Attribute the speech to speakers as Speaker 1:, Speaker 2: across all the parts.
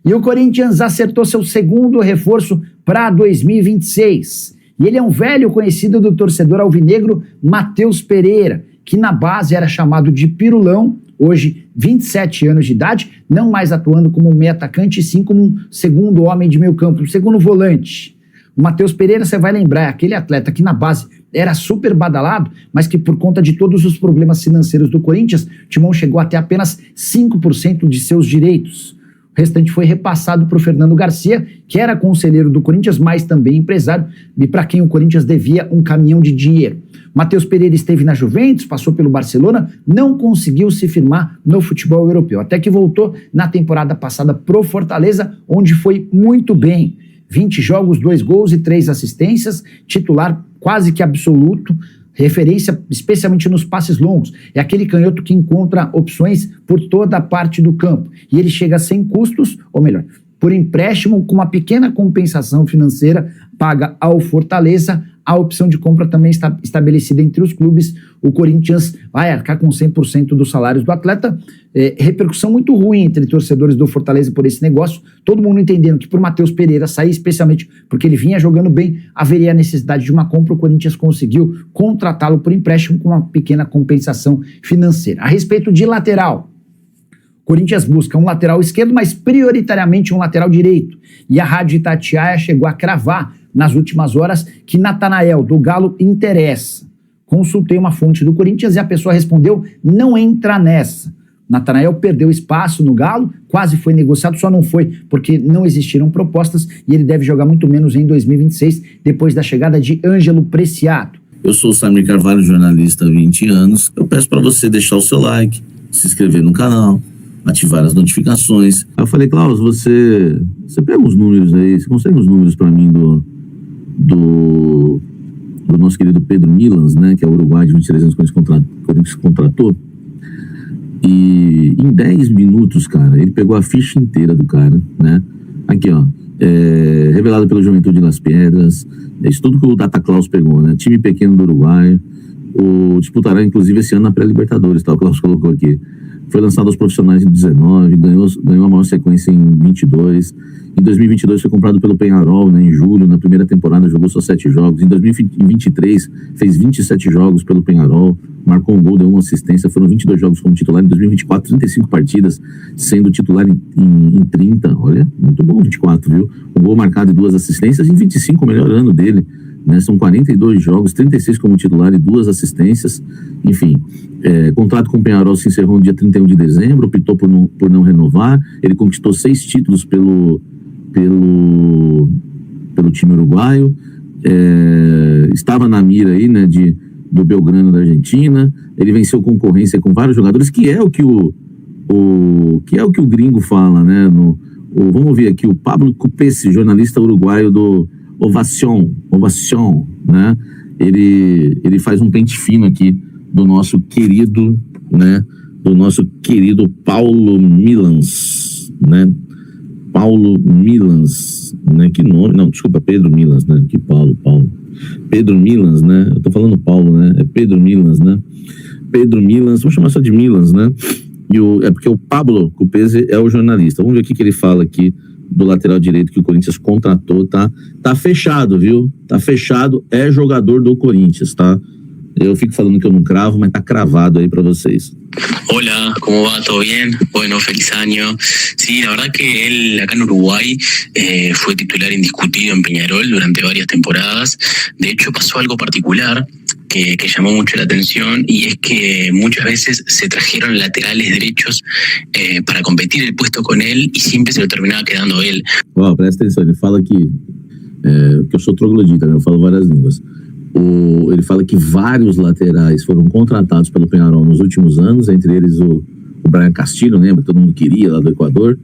Speaker 1: E o Corinthians acertou seu segundo reforço para 2026. E ele é um velho conhecido do torcedor alvinegro Matheus Pereira, que na base era chamado de Pirulão, hoje 27 anos de idade, não mais atuando como um meio atacante, e sim como um segundo homem de meio campo, um segundo volante. O Matheus Pereira, você vai lembrar, é aquele atleta que na base era super badalado, mas que por conta de todos os problemas financeiros do Corinthians, o Timão chegou até apenas 5% de seus direitos. O restante foi repassado para o Fernando Garcia, que era conselheiro do Corinthians, mas também empresário, e para quem o Corinthians devia um caminhão de dinheiro. Matheus Pereira esteve na Juventus, passou pelo Barcelona, não conseguiu se firmar no futebol europeu, até que voltou na temporada passada pro Fortaleza, onde foi muito bem. 20 jogos, 2 gols e 3 assistências, titular quase que absoluto, referência especialmente nos passes longos. É aquele canhoto que encontra opções por toda a parte do campo. E ele chega sem custos, ou melhor, por empréstimo, com uma pequena compensação financeira paga ao Fortaleza. A opção de compra também está estabelecida entre os clubes. O Corinthians vai arcar com 100% dos salários do atleta. Repercussão muito ruim entre torcedores do Fortaleza por esse negócio. Todo mundo entendendo que por Matheus Pereira sair, especialmente porque ele vinha jogando bem, haveria a necessidade de uma compra. O Corinthians conseguiu contratá-lo por empréstimo com uma pequena compensação financeira. A respeito de lateral, o Corinthians busca um lateral esquerdo, mas prioritariamente um lateral direito. E a Rádio Itatiaia chegou a cravar nas últimas horas que Natanael, do Galo, interessa. Consultei uma fonte do Corinthians e a pessoa respondeu: não entra nessa. Natanael perdeu espaço no Galo, quase foi negociado, só não foi porque não existiram propostas e ele deve jogar muito menos em 2026, depois da chegada de Ângelo Preciado.
Speaker 2: Eu sou o Samir Carvalho, jornalista há 20 anos. Eu peço para você deixar o seu like, se inscrever no canal, ativar as notificações. Eu falei: Klaus, você pega os números aí, você consegue os números para mim do nosso querido Pedro Milans, né, que é o uruguai de 23 anos que o Corinthians contratou. E em 10 minutos, cara, ele pegou a ficha inteira do cara, né? Aqui, ó, revelado pelo Juventude Las Piedras, isso tudo que o Data Klaus pegou, né? Time pequeno do Uruguai, disputará inclusive esse ano na pré-Libertadores, tá? O Klaus colocou aqui. Foi lançado aos profissionais em 19, ganhou a maior sequência em 22. Em 2022 foi comprado pelo Peñarol, né, em julho. Na primeira temporada jogou só 7 jogos. Em 2023 fez 27 jogos pelo Peñarol, marcou um gol, deu uma assistência. Foram 22 jogos como titular. Em 2024, 35 partidas, sendo titular em 30. Olha, muito bom, 24, viu? Um gol marcado e 2 assistências. Em 25, o melhor ano dele, né? São 42 jogos, 36 como titular e 2 assistências. Enfim, contrato com o Peñarol se encerrou no dia 31 de dezembro, optou por não renovar. Ele conquistou 6 títulos pelo time uruguaio, estava na mira aí, né, do Belgrano da Argentina. Ele venceu concorrência com vários jogadores, que é o que o gringo fala, né? Vamos ver aqui, o Pablo Cupesi, jornalista uruguaio do Ovación, né? Ele faz um pente fino aqui do nosso querido, né? Do nosso querido Paulo Milans, né? Paulo Milans, né? Que nome? Não, desculpa, Pedro Milans, né? Que Paulo. Pedro Milans, né? Eu tô falando Paulo, né? É Pedro Milans, né? Pedro Milans, vamos chamar só de Milans, né? É porque o Pablo Cupesi é o jornalista. Vamos ver o que ele fala aqui do lateral direito que o Corinthians contratou, tá? Tá fechado, viu? Tá fechado, é jogador do Corinthians, tá? Eu fico falando que eu não cravo, mas tá cravado aí para vocês.
Speaker 3: Hola, ¿cómo va? ¿Todo bien? Bueno, feliz año. Sí, la verdad que él acá en Uruguay fue titular indiscutido en Peñarol durante varias temporadas. De hecho, pasó algo particular que llamó mucho la atención, y es que muchas veces se trajeron laterales derechos para competir el puesto con él y siempre se lo terminaba quedando él.
Speaker 2: Ó, presta atenção, ele fala que eu sou troglodita, né? Eu falo várias línguas. Ele fala que vários laterais foram contratados pelo Peñarol nos últimos anos, entre eles o Brian Castillo, lembra? Todo mundo queria, lá do Equador.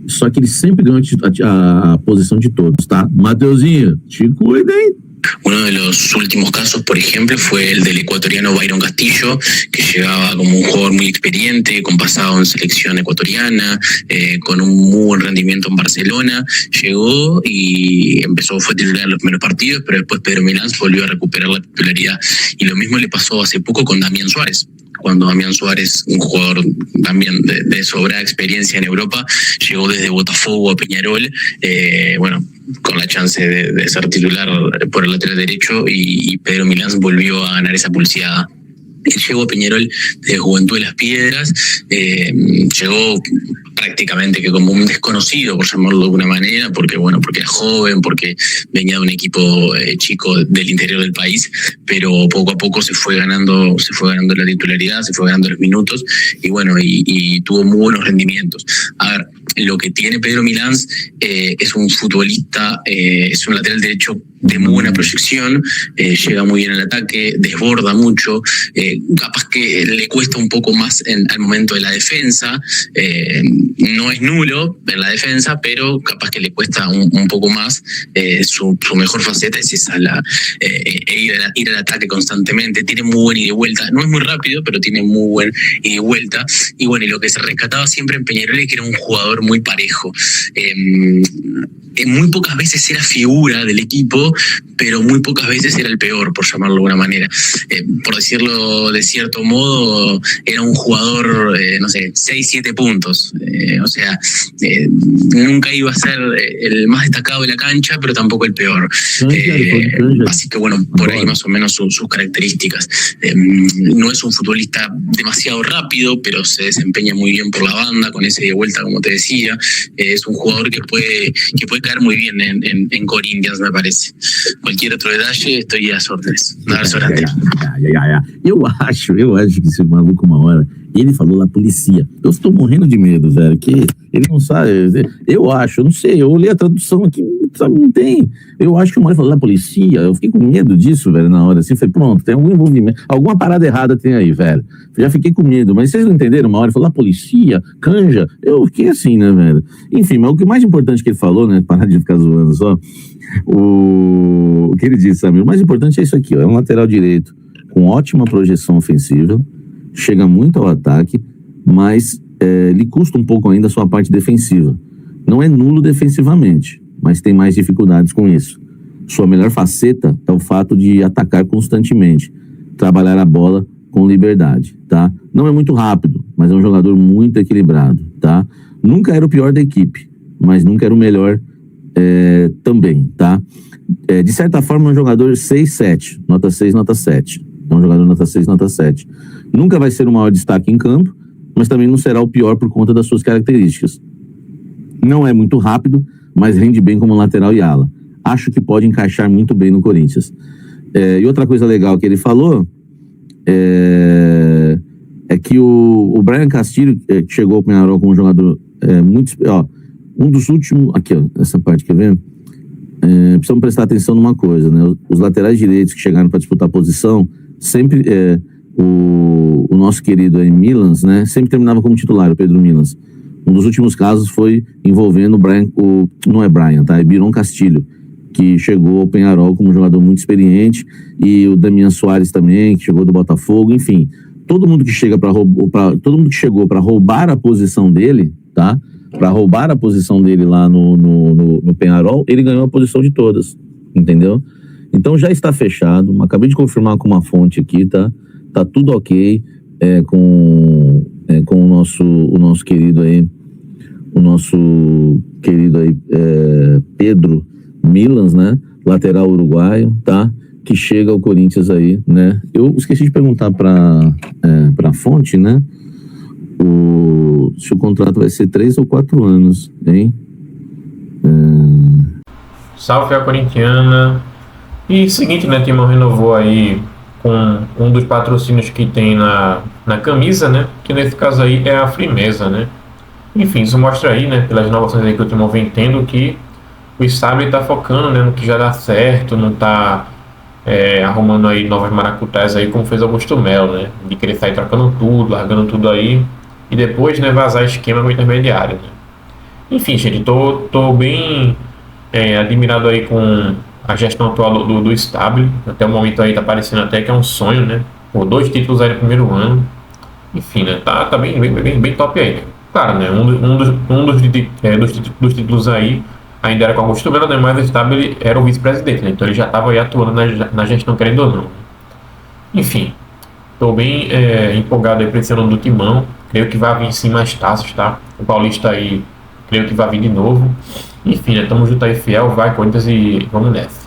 Speaker 2: Só que ele sempre ganhou a posição de todos, tá? Mateuzinho, te cuida, hein?
Speaker 3: Uno de los últimos casos, por ejemplo, fue el del ecuatoriano Byron Castillo, que llegaba como un jugador muy experiente, con pasado en selección ecuatoriana, con un muy buen rendimiento en Barcelona. Llegó y fue titular en los primeros partidos, pero después Pedro Milans volvió a recuperar la titularidad. Y lo mismo le pasó hace poco con Damián Suárez. cuando Damián Suárez, un jugador también de sobrada experiencia en Europa, llegó desde Botafogo a Peñarol, con la chance de ser titular por el lateral derecho, y Pedro Milán volvió a ganar esa pulseada. Él llegó a Peñarol de Juventud de las Piedras, llegó prácticamente que como un desconocido, por llamarlo de alguna manera, porque era joven, porque venía de un equipo chico del interior del país, pero poco a poco se fue ganando la titularidad, se fue ganando los minutos, y tuvo muy buenos rendimientos. A ver, lo que tiene Pedro Milán es un futbolista, es un lateral derecho de muy buena proyección, llega muy bien al ataque, desborda mucho, capaz que le cuesta un poco más al momento de la defensa, no es nulo en la defensa, pero capaz que le cuesta un poco más. Su mejor faceta es esa, ir al ataque constantemente. Tiene muy buen ida y vuelta, no es muy rápido, pero tiene muy buen ida y vuelta, y lo que se rescataba siempre en Peñarol es que era un jugador muy parejo. Muy pocas veces era figura del equipo, pero muy pocas veces era el peor, por llamarlo de alguna manera. Por decirlo de cierto modo, era un jugador, 6-7 puntos. Nunca iba a ser el más destacado de la cancha, pero tampoco el peor. Así que por ahí más o menos sus características. No es un futbolista demasiado rápido, pero se desempeña muy bien por la banda, con ese de vuelta, como te decía. Es un jugador que puede caer muy bien en Corinthians, me parece. Cualquier outro detalle, estoy às ordens.
Speaker 2: Eu acho que esse maluco, uma hora, ele falou lá polícia. Eu estou morrendo de medo, velho, que ele não sabe. Eu não sei, eu olhei a tradução aqui, sabe, não tem. Eu acho que uma hora falou lá polícia, eu fiquei com medo disso, velho, na hora assim. Falei, pronto, tem algum envolvimento, alguma parada errada tem aí, velho. Já fiquei com medo, mas vocês não entenderam? Uma hora falou lá polícia, canja. Eu fiquei assim, né, velho? Enfim, mas o que mais importante que ele falou, né, parar de ficar zoando só, o que ele disse, sabe? O mais importante é isso aqui, ó, é um lateral direito com ótima projeção ofensiva, chega muito ao ataque, mas lhe custa um pouco ainda a sua parte defensiva. Não é nulo defensivamente, mas tem mais dificuldades com isso. Sua melhor faceta é o fato de atacar constantemente, trabalhar a bola com liberdade, tá? Não é muito rápido, mas é um jogador muito equilibrado, tá? Nunca era o pior da equipe, mas nunca era o melhor também, tá? De certa forma, é um jogador 6-7, nota 6, nota 7. É um jogador nota 6, nota 7. Nunca vai ser o maior destaque em campo, mas também não será o pior por conta das suas características. Não é muito rápido, mas rende bem como lateral e ala. Acho que pode encaixar muito bem no Corinthians. E outra coisa legal que ele falou é que o Brian Castilho, que chegou ao Peñarol como um jogador muito... um dos últimos... Aqui, ó, essa parte, quer ver? Precisamos prestar atenção numa coisa, né? Os laterais direitos que chegaram para disputar a posição, sempre o nosso querido Milans, né? Sempre terminava como titular, o Pedro Milans. Um dos últimos casos foi envolvendo não é Brian, tá? É Byron Castilho, que chegou ao Peñarol como um jogador muito experiente, e o Damián Suárez também, que chegou do Botafogo, enfim. Todo mundo que chegou para roubar a posição dele, tá? Para roubar a posição dele lá no Peñarol, ele ganhou a posição de todas, entendeu? Então já está fechado, acabei de confirmar com uma fonte aqui, tá? Tá tudo ok com o nosso querido aí, Pedro Milans, né? Lateral uruguaio, tá? Que chega ao Corinthians aí, né? Eu esqueci de perguntar para a fonte, né? Se o contrato vai ser 3 ou 4 anos, hein?
Speaker 4: Salve a corintiana. E seguinte, né? Timão renovou aí com um dos patrocínios que tem na camisa, né? Que nesse caso aí é a Frimeza, né? Enfim, isso mostra aí, né? Pelas inovações aí que o Timão vem tendo, que o Stabile tá focando, né? No que já dá certo, não tá arrumando aí novas maracutaias aí, como fez Augusto Melo, né? De querer sair trocando tudo, largando tudo aí, e depois, né, vazar esquema com o intermediário, né? Enfim, gente, tô bem admirado aí com a gestão atual do Stabile. Até o momento aí tá parecendo até que é um sonho, né? Por 2 títulos aí no primeiro ano. Enfim, né? Tá bem top aí, né? Claro, né? Um dos títulos aí ainda era com Augusto Melo, né? Mas o Stabile era o vice-presidente, né? Então ele já estava aí atuando na gestão, querendo ou não. Enfim, Tô bem empolgado aí pra esse ano do Timão. Creio que vai vir sim mais taças, tá? O Paulista aí, creio que vai vir de novo. Enfim, né? Tamo junto aí, fiel. Vai, Corinthians, e vamos nessa.